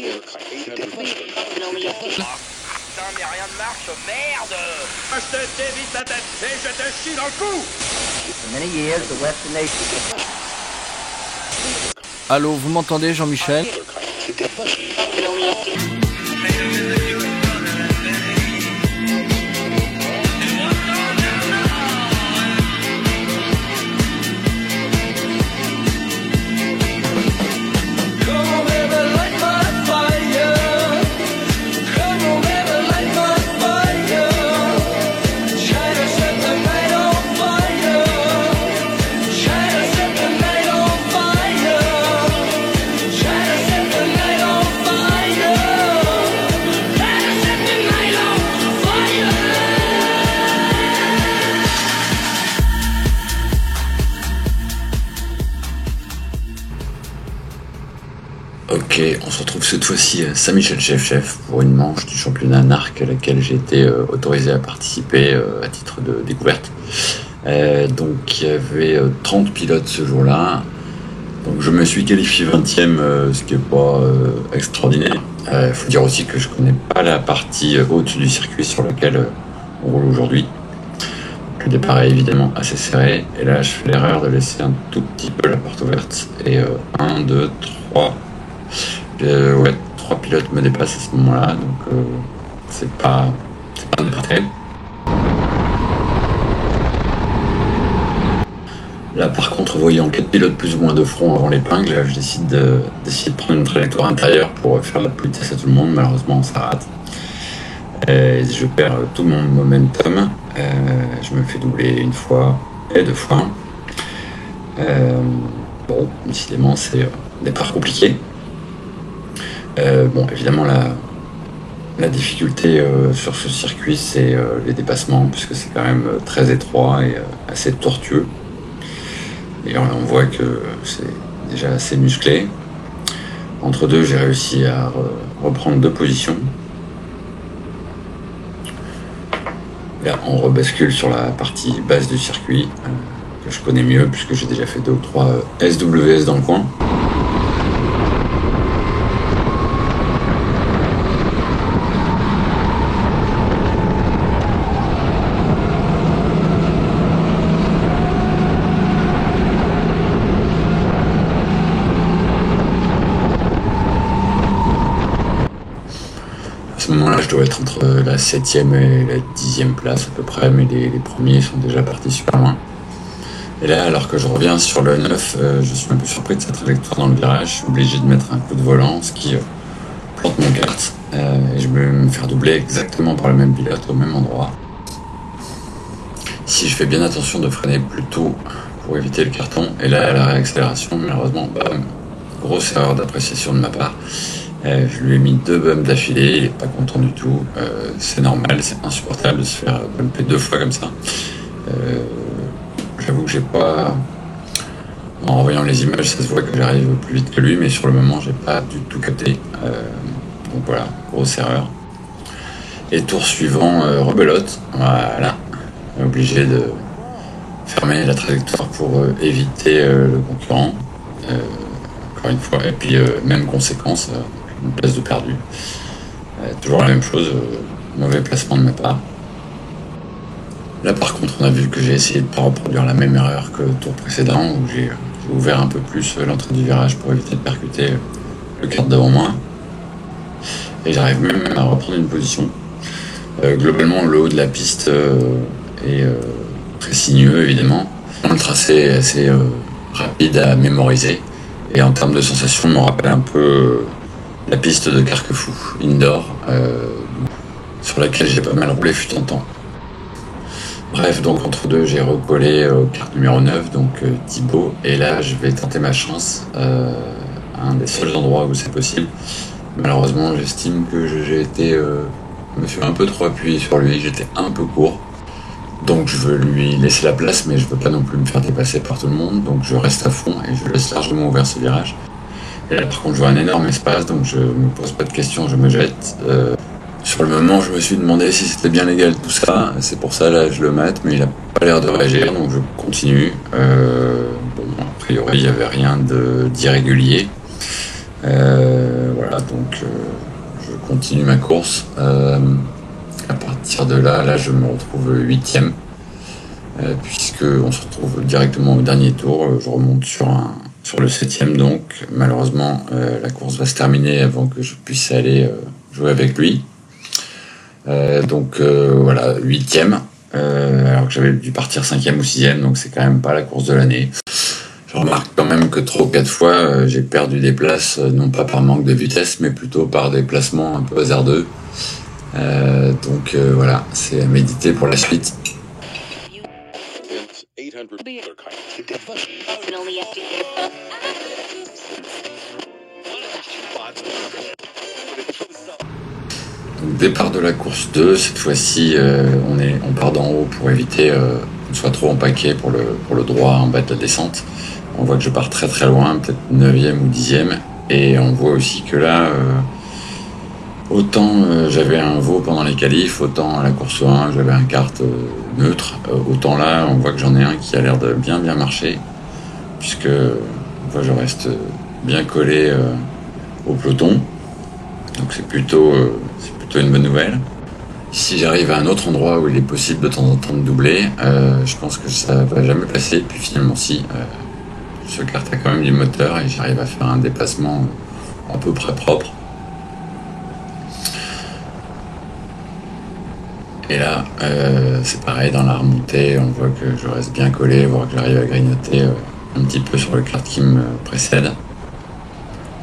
Putain, mais rien ne marche, merde! Je te dévisse la tête et je te chie dans le cou! For many years, the Western nation... Allô, vous m'entendez, Jean-Michel? Ok, on se retrouve cette fois-ci à Saint-Michel Chef pour une manche du championnat NARC à laquelle j'ai été autorisé à participer à titre de découverte. Donc il y avait 30 pilotes ce jour-là. Donc je me suis qualifié 20e, ce qui n'est pas extraordinaire. Il faut dire aussi que je connais pas la partie haute du circuit sur laquelle on roule aujourd'hui. Le départ est évidemment assez serré. Et là je fais l'erreur de laisser un tout petit peu la porte ouverte. Et 1, 2, 3... ouais, 3 pilotes me dépassent à ce moment-là, donc c'est pas de portée. Là par contre, voyant 4 pilotes plus ou moins de front avant l'épingle, je décide de prendre une trajectoire intérieure pour faire la politesse à tout le monde. Malheureusement ça rate. Et je perds tout mon momentum. Je me fais doubler une fois et 2 fois. Bon, décidément c'est un départ compliqué. Bon, évidemment, la difficulté sur ce circuit, c'est les dépassements, puisque c'est quand même très étroit et assez tortueux. Et là, on voit que c'est déjà assez musclé. Entre deux, j'ai réussi à reprendre 2 positions. Là, on rebascule sur la partie basse du circuit, que je connais mieux, puisque j'ai déjà fait 2 ou 3 SWS dans le coin. À ce moment-là, je dois être entre la 7e et la 10e place à peu près, mais les premiers sont déjà partis super loin. Et là, alors que je reviens sur le 9, je suis un peu surpris de cette trajectoire dans le virage. Je suis obligé de mettre un coup de volant, ce qui plante mon kart. Et je vais me faire doubler exactement par le même pilote au même endroit. Si je fais bien attention de freiner plus tôt pour éviter le carton, et là, à la réaccélération, malheureusement, bam, grosse erreur d'appréciation de ma part. Je lui ai mis 2 bumps d'affilée, il est pas content du tout. C'est normal, c'est insupportable de se faire bumper 2 fois comme ça. J'avoue que j'ai pas... En revoyant les images, ça se voit que j'arrive plus vite que lui, mais sur le moment, j'ai pas du tout capté. Donc voilà, grosse erreur. Et tour suivant, rebelote. Voilà, obligé de fermer la trajectoire pour éviter le concurrent. Encore une fois, et puis même conséquence, une place de perdu. Toujours la même chose, mauvais placement de ma part. Là par contre, on a vu que j'ai essayé de ne pas reproduire la même erreur que le tour précédent, où j'ai ouvert un peu plus l'entrée du virage pour éviter de percuter le kart devant moi. Et j'arrive même à reprendre une position. Globalement, le haut de la piste est très sinueux, évidemment. Le tracé est assez rapide à mémoriser. Et en termes de sensation, on me rappelle un peu la piste de Carquefou, indoor, sur laquelle j'ai pas mal roulé fut un temps. Bref, donc entre deux, j'ai recollé carte numéro 9, donc Thibaut, et là je vais tenter ma chance à un des seuls endroits où c'est possible. Malheureusement, j'estime que j'ai été, je me suis un peu trop appuyé sur lui, j'étais un peu court. Donc je veux lui laisser la place, mais je veux pas non plus me faire dépasser par tout le monde, donc je reste à fond et je laisse largement ouvert ce virage. Et là par contre je vois un énorme espace, donc je me pose pas de questions, je me jette. Sur le moment je me suis demandé si c'était bien légal tout ça, c'est pour ça là je le mate, mais il a pas l'air de réagir, donc je continue. Bon, a priori il y avait rien d'irrégulier. Voilà, voilà, donc je continue ma course. À partir de là, je me retrouve 8e, puisqu'on se retrouve directement au dernier tour. Je remonte sur le 7e, donc malheureusement la course va se terminer avant que je puisse aller jouer avec lui. Donc voilà, 8e, alors que j'avais dû partir 5e ou 6e, donc c'est quand même pas la course de l'année. Je remarque quand même que 3 ou 4 fois j'ai perdu des places, non pas par manque de vitesse, mais plutôt par des placements un peu hasardeux. Donc voilà, c'est à méditer pour la suite. Donc, départ de la course 2, cette fois-ci on part d'en haut pour éviter qu'on soit trop en paquet pour le droit en bas de la descente. On voit que je pars très très loin, peut-être 9e ou 10e, et on voit aussi que là autant j'avais un veau pendant les qualifs, autant à la course 1 j'avais un kart neutre, autant là on voit que j'en ai un qui a l'air de bien marcher, puisque je reste bien collé au peloton, donc c'est plutôt une bonne nouvelle. Si j'arrive à un autre endroit où il est possible de temps en temps de doubler, je pense que ça va jamais passer, puis finalement si, ce kart a quand même du moteur et j'arrive à faire un déplacement à peu près propre. Et là, c'est pareil, dans la remontée, on voit que je reste bien collé, voire que j'arrive à grignoter un petit peu sur le kart qui me précède.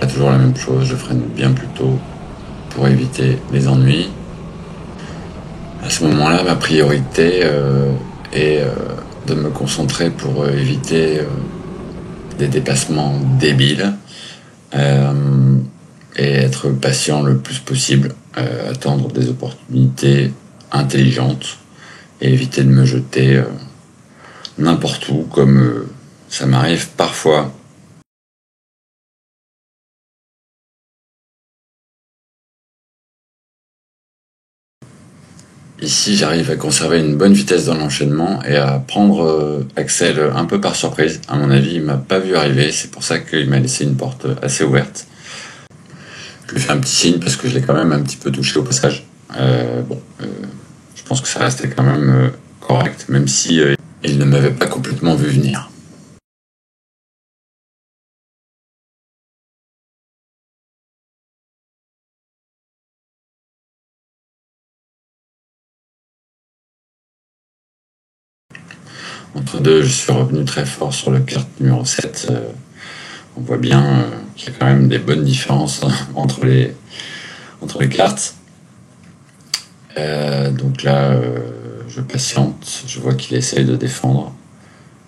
Là, toujours la même chose, je freine bien plus tôt pour éviter les ennuis. À ce moment-là, ma priorité est de me concentrer pour éviter des dépassements débiles et être patient le plus possible, attendre des opportunités intelligente et éviter de me jeter n'importe où, comme ça m'arrive parfois. Ici, j'arrive à conserver une bonne vitesse dans l'enchaînement et à prendre Axel un peu par surprise. À mon avis, il m'a pas vu arriver, c'est pour ça qu'il m'a laissé une porte assez ouverte. Je lui fais un petit signe parce que je l'ai quand même un petit peu touché au passage. Je pense que ça restait quand même correct, même si il ne m'avait pas complètement vu venir. Entre deux, je suis revenu très fort sur le kart numéro 7. On voit bien qu'il y a quand même des bonnes différences entre les cartes. Donc là, je patiente, je vois qu'il essaye de défendre.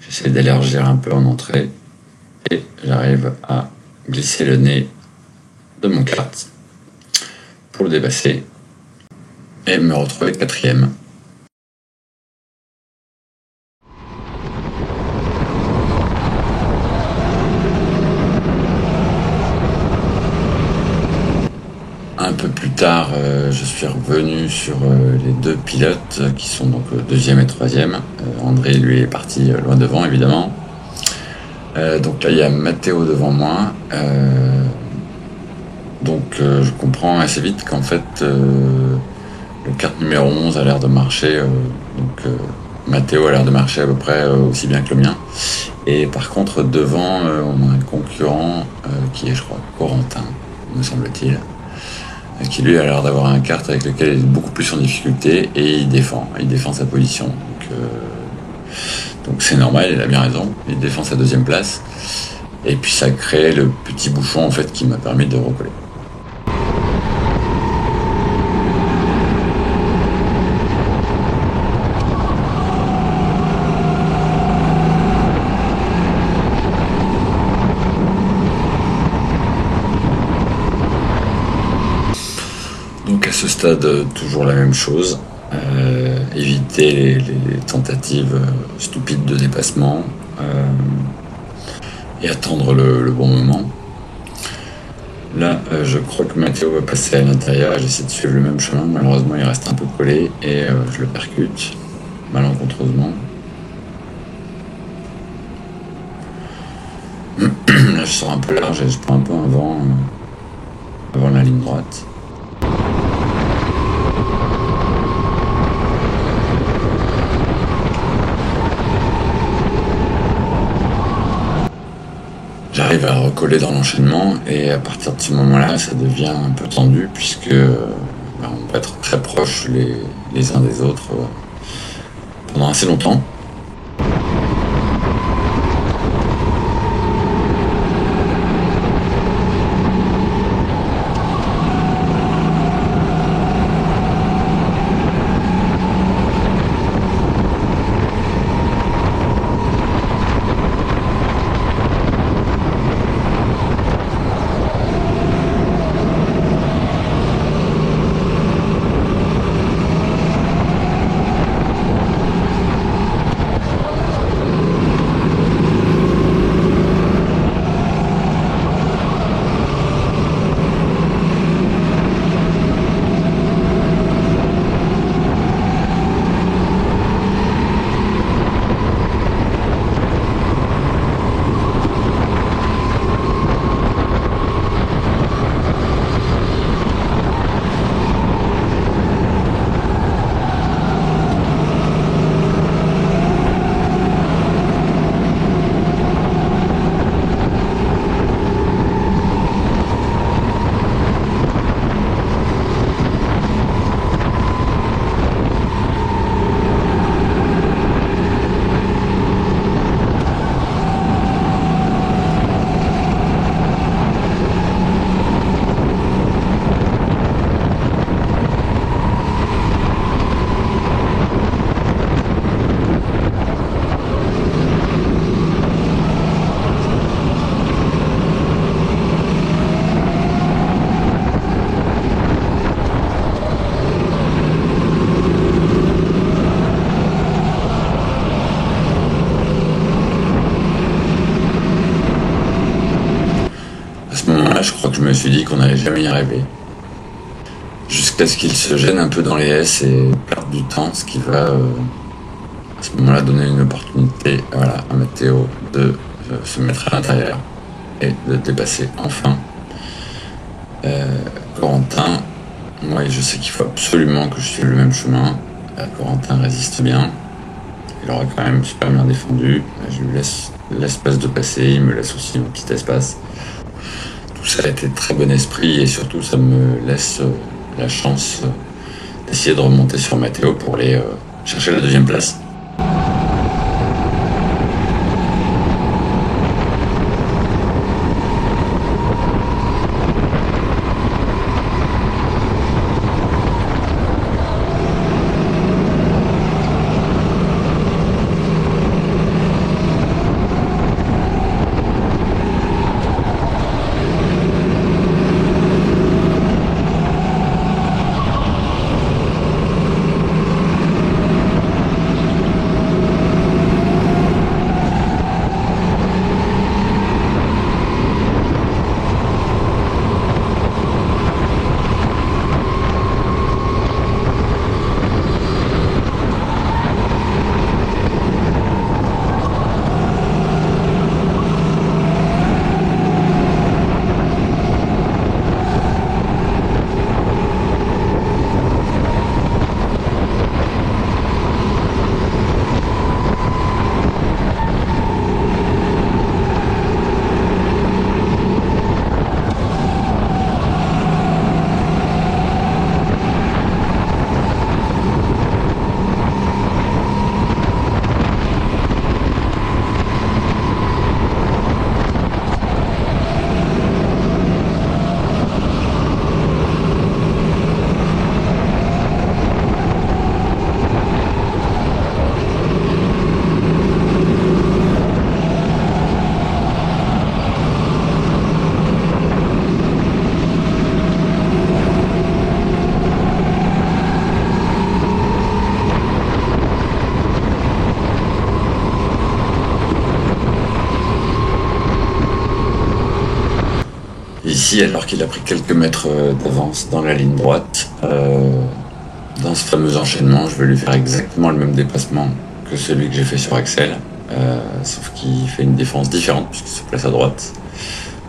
J'essaie d'élargir un peu en entrée et j'arrive à glisser le nez de mon kart pour le dépasser et me retrouver 4e. Un peu plus tard, je suis revenu sur les 2 pilotes qui sont donc 2e et 3e. André, lui, est parti loin devant, évidemment. Donc là, il y a Matteo devant moi. Donc je comprends assez vite qu'en fait, le kart numéro 11 a l'air de marcher. Matteo a l'air de marcher à peu près aussi bien que le mien. Et par contre, devant, on a un concurrent qui est, je crois, Corentin, me semble-t-il, qui lui a l'air d'avoir un kart avec lequel il est beaucoup plus en difficulté et il défend sa position. Donc c'est normal, il a bien raison, il défend sa 2e place. Et puis ça crée le petit bouchon en fait qui m'a permis de recoller. Donc à ce stade, toujours la même chose, éviter les tentatives stupides de dépassement et attendre le bon moment. Là, je crois que Matteo va passer à l'intérieur, j'essaie de suivre le même chemin, malheureusement il reste un peu collé et je le percute malencontreusement. Là je sors un peu large et je prends un peu un vent. avant la ligne droite. J'arrive à recoller dans l'enchaînement et à partir de ce moment-là, ça devient un peu tendu puisque on peut être très proches les uns des autres pendant assez longtemps. Je crois que je me suis dit qu'on n'allait jamais y arriver. Jusqu'à ce qu'il se gêne un peu dans les S et perde du temps, ce qui va à ce moment-là donner une opportunité à Matteo de se mettre à l'intérieur et de dépasser enfin Corentin. Moi, je sais qu'il faut absolument que je suive le même chemin. Corentin résiste bien. Il aura quand même super bien défendu. Je lui laisse l'espace de passer, il me laisse aussi un petit espace. Tout ça a été très bon esprit et surtout ça me laisse la chance d'essayer de remonter sur Matteo pour aller chercher la deuxième place. Ici, alors qu'il a pris quelques mètres d'avance dans la ligne droite, dans ce fameux enchaînement, je vais lui faire exactement le même dépassement que celui que j'ai fait sur Axel, sauf qu'il fait une défense différente puisqu'il se place à droite.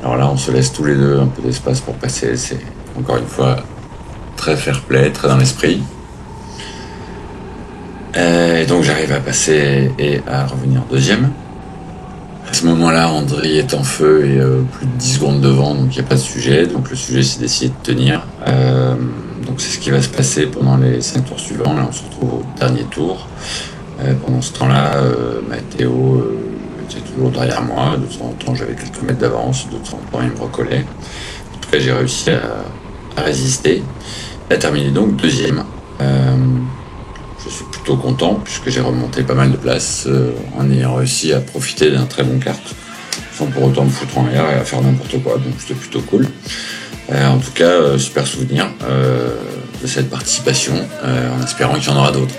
Alors là, on se laisse tous les deux un peu d'espace pour passer. C'est encore une fois très fair-play, très dans l'esprit. Et donc j'arrive à passer et à revenir deuxième. À ce moment-là, André est en feu et plus de 10 secondes devant, donc il n'y a pas de sujet. Donc le sujet, c'est d'essayer de tenir. Donc c'est ce qui va se passer pendant les 5 tours suivants. Là, on se retrouve au dernier tour. Pendant ce temps-là, Mathéo était toujours derrière moi. De temps en temps, j'avais quelques mètres d'avance. De temps en temps, il me recollait. En tout cas, j'ai réussi à résister. Et à terminer donc deuxième. Je suis plutôt content puisque j'ai remonté pas mal de places en ayant réussi à profiter d'un très bon kart sans pour autant me foutre en l'air et à faire n'importe quoi. Donc c'était plutôt cool. En tout cas, super souvenir de cette participation en espérant qu'il y en aura d'autres.